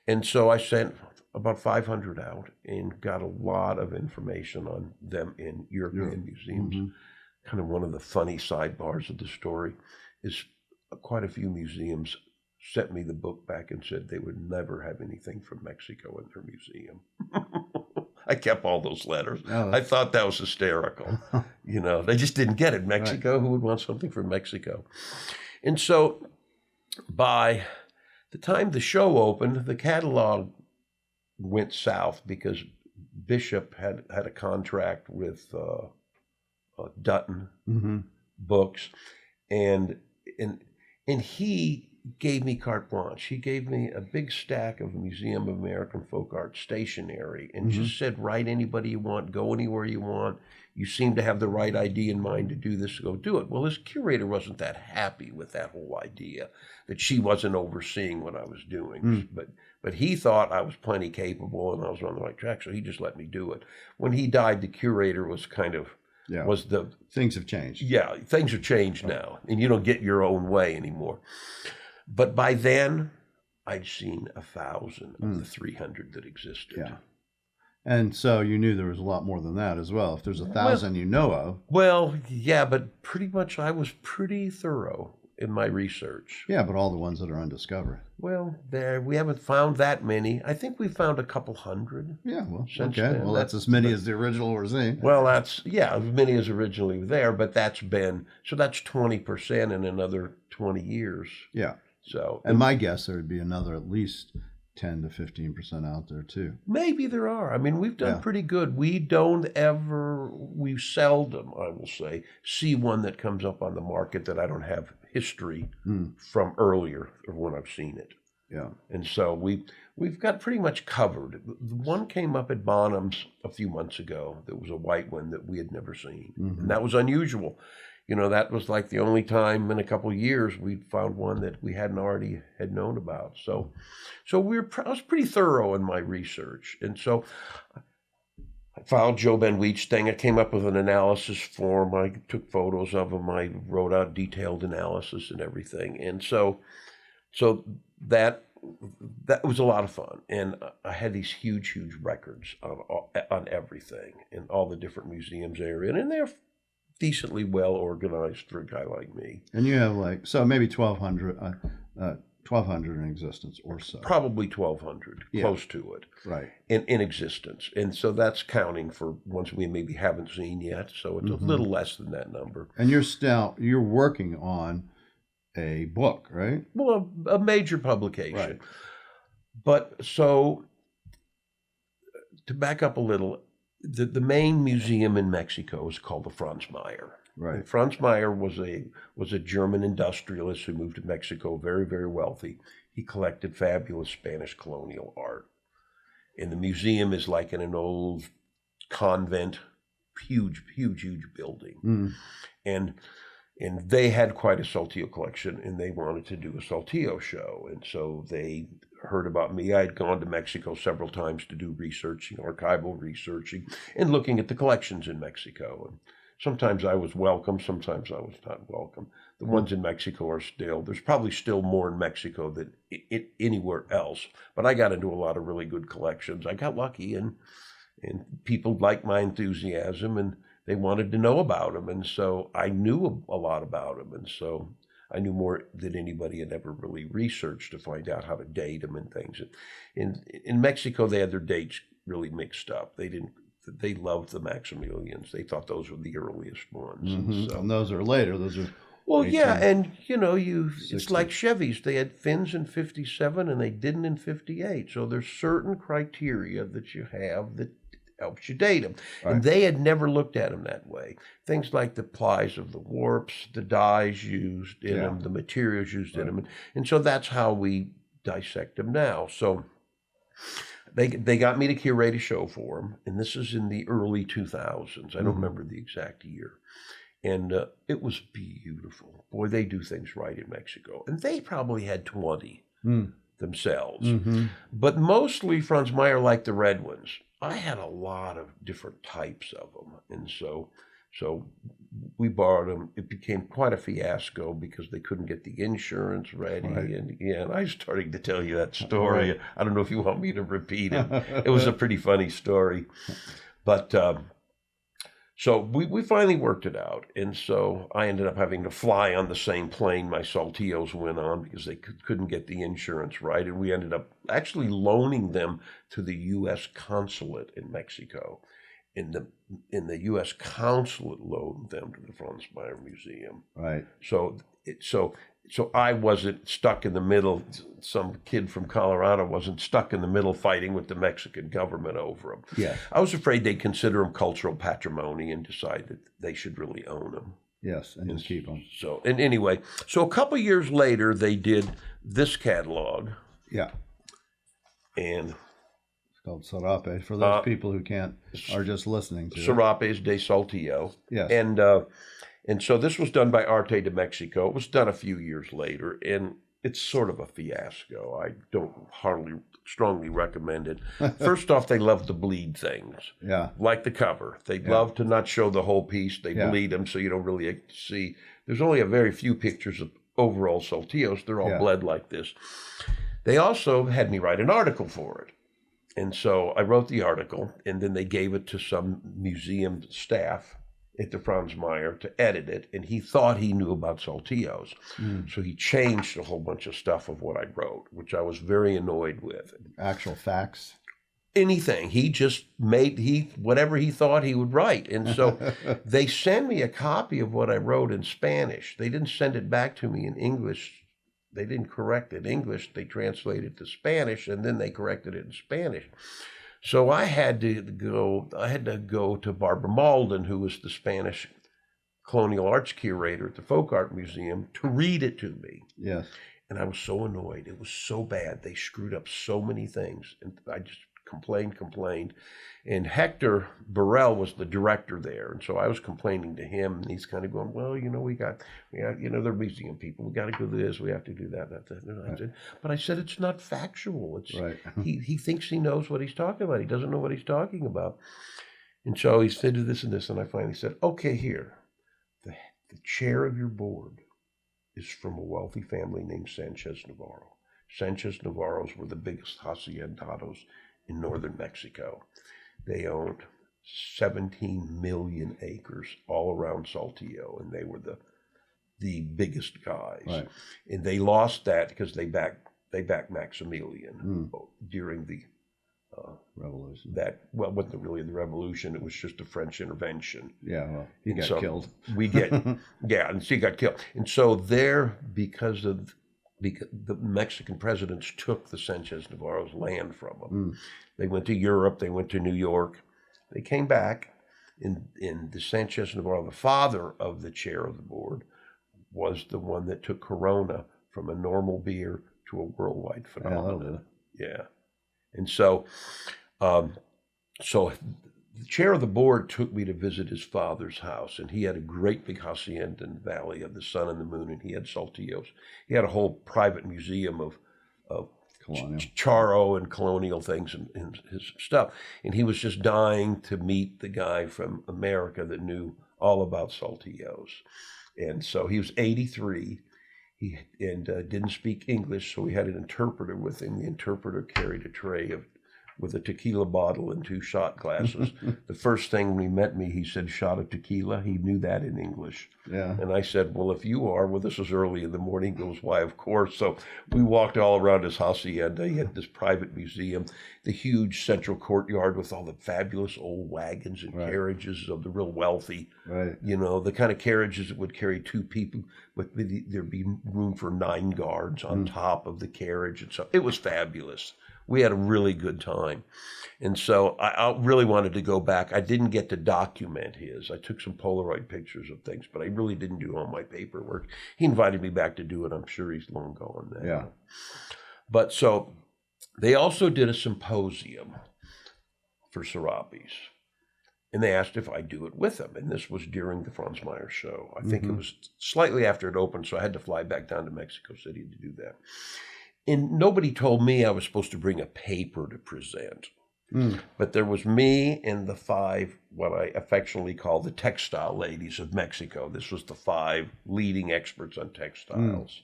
And so I sent about 500 out and got a lot of information on them in European museums. Kind of one of the funny sidebars of the story is quite a few museums sent me the book back and said they would never have anything from Mexico in their museum. I kept all those letters. Oh, I thought that was hysterical. You know, they just didn't get it. Mexico, who would want something from Mexico? And so by the time the show opened, the catalog went south because Bishop had a contract with Dutton Books, and he gave me carte blanche. He gave me a big stack of Museum of American Folk Art stationery and just said, write anybody you want, go anywhere you want. You seem to have the right idea in mind to do this, so go do it. Well, his curator wasn't that happy with that whole idea, that she wasn't overseeing what I was doing. But he thought I was plenty capable and I was on the right track, so he just let me do it. When he died, the curator was kind of, things have changed. Yeah, things have changed now, and you don't get your own way anymore. But by then, I'd seen 1,000 of the 300 that existed. Yeah. And so you knew there was a lot more than that as well. If there's 1,000 you know of. Well, yeah, but pretty much I was pretty thorough. in my research. Yeah, but all the ones that are undiscovered. Well, we haven't found that many. I think we found a couple hundred. Yeah, well, since okay. then. Well, that's as many as the original were seen. Well, that's, as many as originally there, but that's 20% in another 20 years. Yeah. So, and my guess, there would be another at least 10 to 15% out there too. Maybe there are. I mean, we've done pretty good. We seldom, I will say, see one that comes up on the market that I don't have history from earlier or when I've seen it. Yeah. And so we've got pretty much covered. The one came up at Bonham's a few months ago. That was a white one that we had never seen. And that was unusual. That was like the only time in a couple of years we'd found one that we hadn't already had known about. So I was pretty thorough in my research. And so I found Joe Ben Weech's thing. I came up with an analysis form. I took photos of them. I wrote out detailed analysis and everything. And so that was a lot of fun. And I had these huge records on everything in all the different museums they're in. And they're decently well organized for a guy like me. And you have maybe 1,200 in existence or so. Probably 1,200, close to it. Right. In existence. And so that's counting for ones we maybe haven't seen yet. So it's a little less than that number. And you're working on a book, right? Well, a major publication. Right. But so to back up a little, the main museum in Mexico is called the Franz Mayer. Right. And Franz Mayer was a German industrialist who moved to Mexico, very, very wealthy. He collected fabulous Spanish colonial art. And the museum is like in an old convent, huge building. And they had quite a Saltillo collection, and they wanted to do a Saltillo show. And so they heard about me. I had gone to Mexico several times to do researching, archival researching, and looking at the collections in Mexico. And sometimes I was welcome, sometimes I was not welcome. The ones in Mexico there's probably still more in Mexico than anywhere else. But I got into a lot of really good collections. I got lucky, and people liked my enthusiasm, and they wanted to know about them. And so I knew a lot about them. And so I knew more than anybody had ever really researched to find out how to date them and things. In Mexico, they had their dates really mixed up. They loved the Maximilians. They thought those were the earliest ones. And those are later. Those are well, and it's like Chevys. They had fins in 57 and they didn't in 58. So there's certain criteria that you have that helps you date them. Right. And they had never looked at them that way. Things like the plies of the warps, the dyes used in them, the materials used in them. And so that's how we dissect them now. So they got me to curate a show for them. And this is in the early 2000s. I don't remember the exact year. And it was beautiful. Boy, they do things right in Mexico. And they probably had 20 themselves. But mostly Franz Mayer liked the red ones. I had a lot of different types of them. And so we borrowed them. It became quite a fiasco because they couldn't get the insurance ready. Right. And I was starting to tell you that story. Right. I don't know if you want me to repeat it. It was a pretty funny story. But so we finally worked it out. And so I ended up having to fly on the same plane my Saltillos went on because they couldn't get the insurance right. And we ended up actually loaning them to the U.S. consulate in Mexico. And the U.S. consulate loaned them to the Franz Mayer Museum. Right. So I wasn't stuck in the middle. Some kid from Colorado wasn't stuck in the middle fighting with the Mexican government over them. Yeah. I was afraid they'd consider them cultural patrimony and decide that they should really own them. Yes, and just keep them. So, and anyway, so a couple of years later, they did this catalog. Yeah. And it's called Serapes for those people who are just listening to Serapes de Saltillo. Yes. And so this was done by Arte de Mexico. It was done a few years later, and it's sort of a fiasco. I don't hardly strongly recommend it. First off, they love to bleed things. Yeah. Like the cover. They love to not show the whole piece. They bleed them so you don't really see. There's only a very few pictures of overall Saltillos. They're all bled like this. They also had me write an article for it. And so I wrote the article, and then they gave it to some museum staff at the Franz Meyer to edit it, and he thought he knew about Saltillos. So he changed a whole bunch of stuff of what I wrote, which I was very annoyed with. Actual facts? Anything. He just made whatever he thought he would write. And so they sent me a copy of what I wrote in Spanish. They didn't send it back to me in English. They didn't correct it in English. They translated it to Spanish, and then they corrected it in Spanish. So I had to go to Barbara Malden, who was the Spanish colonial arts curator at the Folk Art Museum, to read it to me. Yes. And I was so annoyed. It was so bad. They screwed up so many things. And I just complained. And Hector Burrell was the director there. And so I was complaining to him, and he's kind of going, well, we got they're museum people. We got to do this. We have to do that. But I said, it's not factual. It's right. he thinks he knows what he's talking about. He doesn't know what he's talking about. And so he said this and this. And I finally said, okay, here, the chair of your board is from a wealthy family named Sanchez Navarro. Sanchez Navarros were the biggest haciendados in northern Mexico. They owned 17 million acres all around Saltillo, and they were the biggest guys. Right. And they lost that because they backed Maximilian during the revolution. It wasn't really the revolution. It was just a French intervention. Yeah, well, he got killed. And he got killed. And so because the Mexican presidents took the Sanchez Navarro's land from them. They went to Europe, they went to New York. They came back, and the Sanchez Navarro, the father of the chair of the board, was the one that took Corona from a normal beer to a worldwide phenomenon. Yeah. And so the chair of the board took me to visit his father's house, and he had a great big hacienda in the valley of the sun and the moon, and he had Saltillos. He had a whole private museum of charro and colonial things and his stuff. And he was just dying to meet the guy from America that knew all about Saltillos. And so he was 83. He didn't speak English, so we had an interpreter with him. The interpreter carried a tray with a tequila bottle and 2 shot glasses. The first thing when he met me, he said, shot of tequila. He knew that in English. Yeah. And I said, well, if you are, this was early in the morning. He goes, why, of course. So we walked all around his hacienda. He had this private museum, the huge central courtyard with all the fabulous old wagons and carriages of the real wealthy. Right. The kind of carriages that would carry 2 people, but there'd be room for 9 guards on top of the carriage and so it was fabulous. We had a really good time. And so I really wanted to go back. I didn't get to document his. I took some Polaroid pictures of things, but I really didn't do all my paperwork. He invited me back to do it. I'm sure he's long gone now. Yeah. But so they also did a symposium for Serapes. And they asked if I'd do it with them. And this was during the Franz Meyer show. I think it was slightly after it opened, so I had to fly back down to Mexico City to do that. And nobody told me I was supposed to bring a paper to present. But there was me and the 5, what I affectionately call the textile ladies of Mexico. This was the 5 leading experts on textiles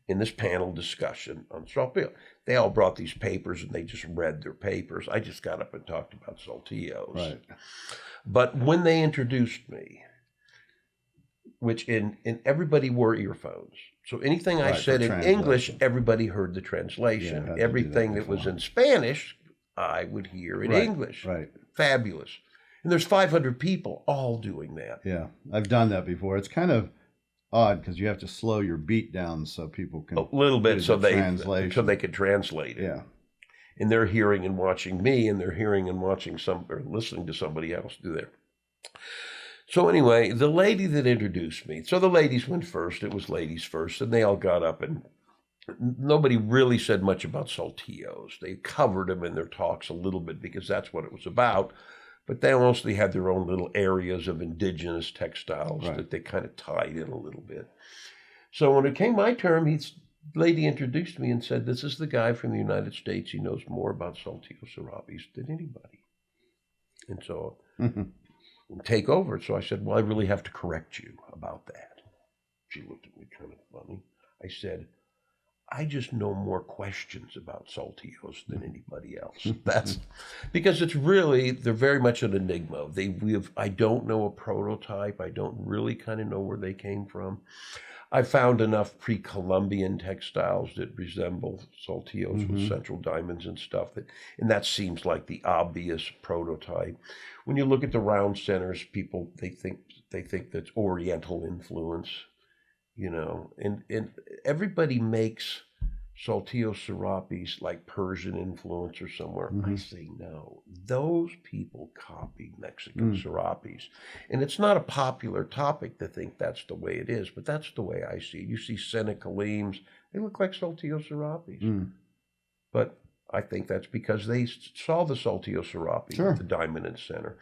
in this panel discussion on Saltillo. They all brought these papers and they just read their papers. I just got up and talked about Saltillos. Right. But when they introduced me, which in everybody wore earphones. So anything I said in English, everybody heard the translation. Yeah, everything that was in Spanish, I would hear in English. Right. Fabulous. And there's 500 people all doing that. Yeah, I've done that before. It's kind of odd because you have to slow your beat down so people can a little bit so they could translate it. Yeah. And they're hearing and watching me, and they're hearing and watching or listening to somebody else do that. So anyway, the lady that introduced me, so the ladies went first. It was ladies first, and they all got up, and nobody really said much about Saltillos. They covered them in their talks a little bit because that's what it was about, but they mostly had their own little areas of indigenous textiles that they kind of tied in a little bit. So when it came my turn, the lady introduced me and said, this is the guy from the United States. He knows more about Saltillo Sarapes than anybody. And so... take over. So I said, well, I really have to correct you about that. She looked at me kind of funny. I said, I just know more questions about Saltillos than anybody else. That's because they're very much an enigma. I don't know a prototype. I don't really kind of know where they came from. I found enough pre-Columbian textiles that resemble Saltillos with central diamonds and stuff, and that seems like the obvious prototype. When you look at the round centers, people they think that's Oriental influence, and everybody makes Saltillo Sarapes like Persian influence or somewhere. I say no. Those people copied Mexican Serapes. And it's not a popular topic to think that's the way it is, but that's the way I see it. You see Senecalemes, they look like Saltillo Sarapes. But I think that's because they saw the Saltillo Serape with the diamond in the center.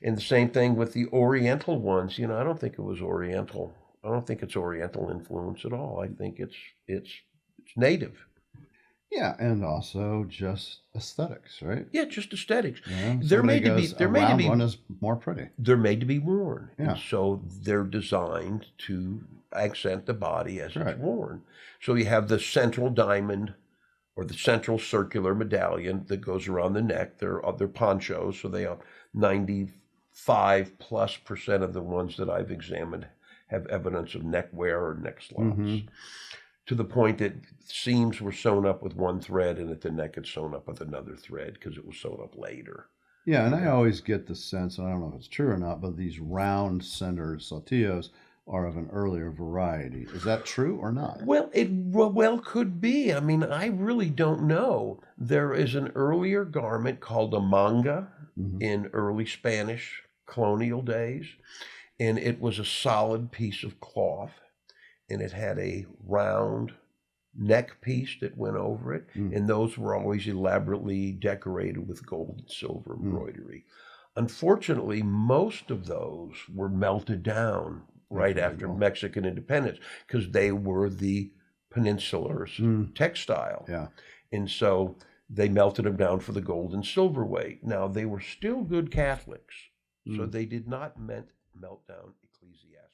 And the same thing with the Oriental ones. I don't think it was Oriental. I don't think it's Oriental influence at all. I think it's native. Yeah, and also just aesthetics, right? Yeah, just aesthetics. Yeah, They're made to be. One is more pretty. They're made to be worn. Yeah. And so they're designed to accent the body as it's worn. So you have the central diamond or the central circular medallion that goes around the neck. They're ponchos, so they are 95+% of the ones that I've examined have evidence of neck wear or neck slots, to the point that seams were sewn up with one thread and at the neck it's sewn up with another thread because it was sewn up later. Yeah, and I always get the sense, and I don't know if it's true or not, but these round center Saltillos are of an earlier variety. Is that true or not? Well, it could be. I mean, I really don't know. There is an earlier garment called a manga in early Spanish colonial days, and it was a solid piece of cloth, and it had a round neck piece that went over it, and those were always elaborately decorated with gold and silver embroidery. Unfortunately, most of those were melted down right after Mexican independence because they were the peninsular's textile. Yeah. And so they melted them down for the gold and silver weight. Now, they were still good Catholics, so they did not melt down ecclesiastics.